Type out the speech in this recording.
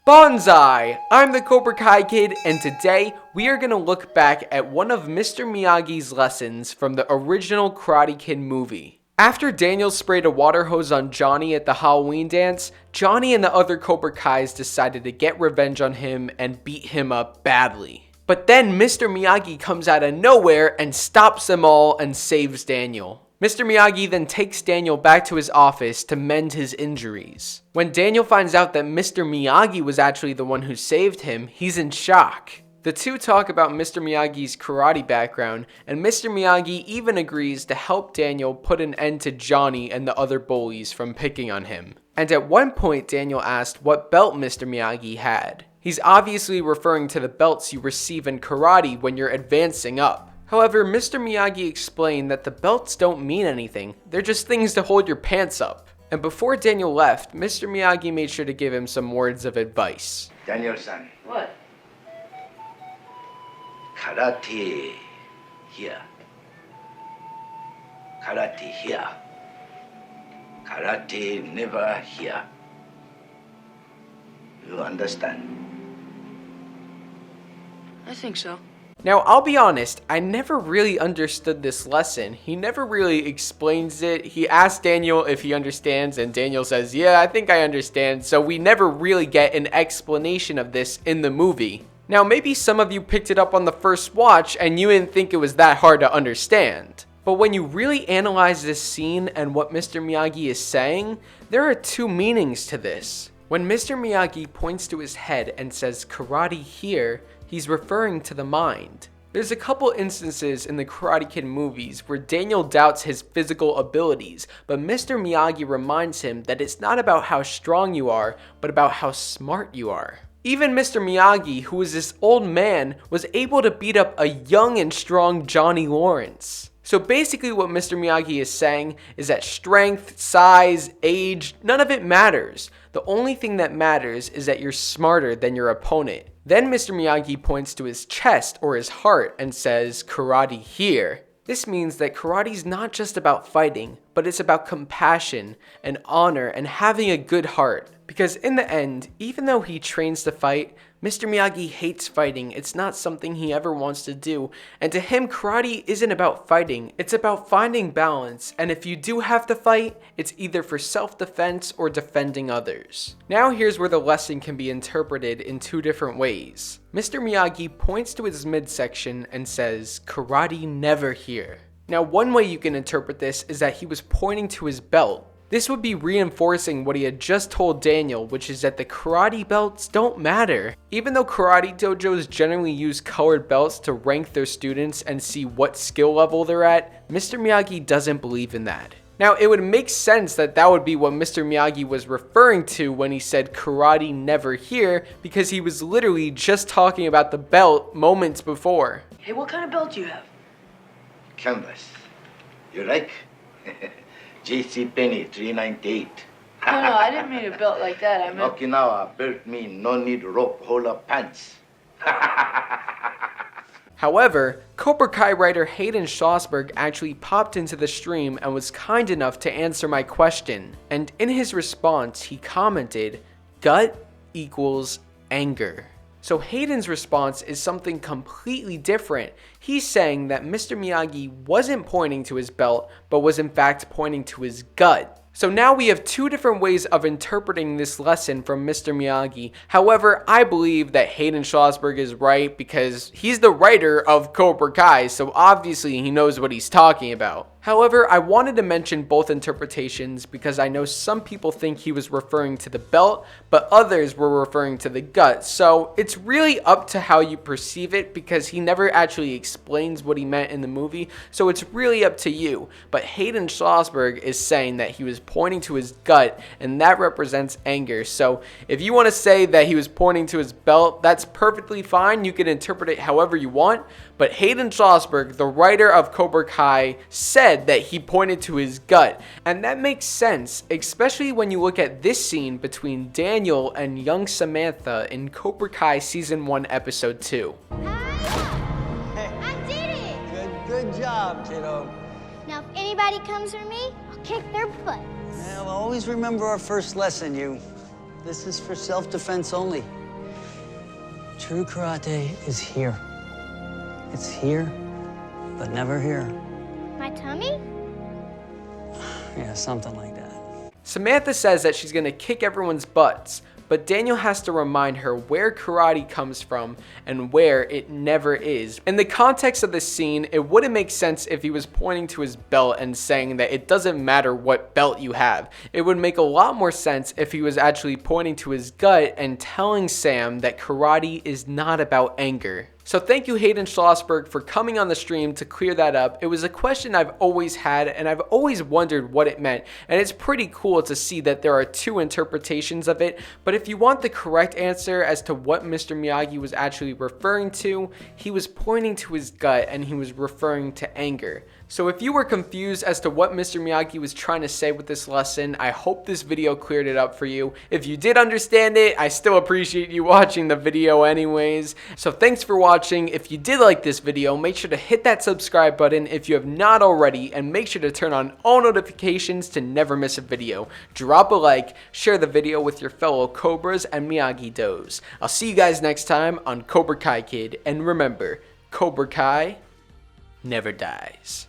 Bonsai! I'm the Cobra Kai Kid, and today we are going to look back at one of Mr. Miyagi's lessons from the original Karate Kid movie. After Daniel sprayed a water hose on Johnny at the Halloween dance, Johnny and the other Cobra Kais decided to get revenge on him and beat him up badly. But then Mr. Miyagi comes out of nowhere and stops them all and saves Daniel. Mr. Miyagi then takes Daniel back to his office to mend his injuries. When Daniel finds out that Mr. Miyagi was actually the one who saved him, he's in shock. The two talk about Mr. Miyagi's karate background, and Mr. Miyagi even agrees to help Daniel put an end to Johnny and the other bullies from picking on him. And at one point Daniel asked what belt Mr. Miyagi had. He's obviously referring to the belts you receive in karate when you're advancing up. However, Mr. Miyagi explained that the belts don't mean anything, they're just things to hold your pants up. And before Daniel left, Mr. Miyagi made sure to give him some words of advice. Daniel-san. What? Karate here. Karate here. Karate never here. You understand? I think so. Now, I'll be honest, I never really understood this lesson. He never really explains it. He asks Daniel if he understands, and Daniel says, yeah, I think I understand. So we never really get an explanation of this in the movie. Now, maybe some of you picked it up on the first watch and you didn't think it was that hard to understand. But when you really analyze this scene and what Mr. Miyagi is saying, there are two meanings to this. When Mr. Miyagi points to his head and says karate here, he's referring to the mind. There's a couple instances in the Karate Kid movies where Daniel doubts his physical abilities, but Mr. Miyagi reminds him that it's not about how strong you are, but about how smart you are. Even Mr. Miyagi, who is this old man, was able to beat up a young and strong Johnny Lawrence. So basically what Mr. Miyagi is saying is that strength, size, age, none of it matters. The only thing that matters is that you're smarter than your opponent. Then Mr. Miyagi points to his chest or his heart and says, karate here. This means that karate's not just about fighting, but it's about compassion and honor and having a good heart. Because in the end, even though he trains to fight, Mr. Miyagi hates fighting. It's not something he ever wants to do. And to him, karate isn't about fighting. It's about finding balance. And if you do have to fight, it's either for self-defense or defending others. Now here's where the lesson can be interpreted in two different ways. Mr. Miyagi points to his midsection and says, karate never here. Now one way you can interpret this is that he was pointing to his belt. This would be reinforcing what he had just told Daniel, which is that the karate belts don't matter. Even though karate dojos generally use colored belts to rank their students and see what skill level they're at, Mr. Miyagi doesn't believe in that. Now, it would make sense that that would be what Mr. Miyagi was referring to when he said karate never here, because he was literally just talking about the belt moments before. Hey, what kind of belt do you have? Canvas. You like? JC Penney 398. No, I didn't mean a belt like that. I meant... Okinawa belt mean no need rope, hold up pants. However, Cobra Kai writer HAYDEN SCHLOSSBERG actually popped into the stream and was kind enough to answer my question. And in his response, he commented, gut equals anger. So HAYDEN's response is something completely different. He's saying that Mr. Miyagi wasn't pointing to his belt, but was in fact pointing to his gut. So now we have two different ways of interpreting this lesson from Mr. Miyagi. However, I believe that HAYDEN SCHLOSSBERG is right because he's the writer of Cobra Kai, so obviously he knows what he's talking about. However, I wanted to mention both interpretations because I know some people think he was referring to the belt, but others were referring to the gut. So it's really up to how you perceive it because he never actually explains what he meant in the movie. So it's really up to you. But HAYDEN SCHLOSSBERG is saying that he was pointing to his gut and that represents anger. So if you want to say that he was pointing to his belt, that's perfectly fine. You can interpret it however you want. But HAYDEN SCHLOSSBERG, the writer of Cobra Kai, said that he pointed to his gut. And that makes sense, especially when you look at this scene between Daniel and young Samantha in Cobra Kai Season 1, Episode 2. I did it! Good job, kiddo. Now, if anybody comes for me, I'll kick their butts. Well, always remember our first lesson, you. This is for self-defense only. True karate is here. It's here, but never here. My tummy? Yeah, something like that. Samantha says that she's gonna kick everyone's butts, but Daniel has to remind her where karate comes from and where it never is. In the context of this scene, it wouldn't make sense if he was pointing to his belt and saying that it doesn't matter what belt you have. It would make a lot more sense if he was actually pointing to his gut and telling Sam that karate is not about anger. So thank you, Hayden Schlossberg, for coming on the stream to clear that up. It was a question I've always had, and I've always wondered what it meant, and it's pretty cool to see that there are two interpretations of it. But if you want the correct answer as to what Mr. Miyagi was actually referring to, he was pointing to his gut and he was referring to anger. So if you were confused as to what Mr. Miyagi was trying to say with this lesson, I hope this video cleared it up for you. If you did understand it, I still appreciate you watching the video anyways. So thanks for watching. If you did like this video, make sure to hit that subscribe button if you have not already, and make sure to turn on all notifications to never miss a video. Drop a like, share the video with your fellow Cobras and Miyagi-Dos. I'll see you guys next time on Cobra Kai Kid, and remember, Cobra Kai never dies.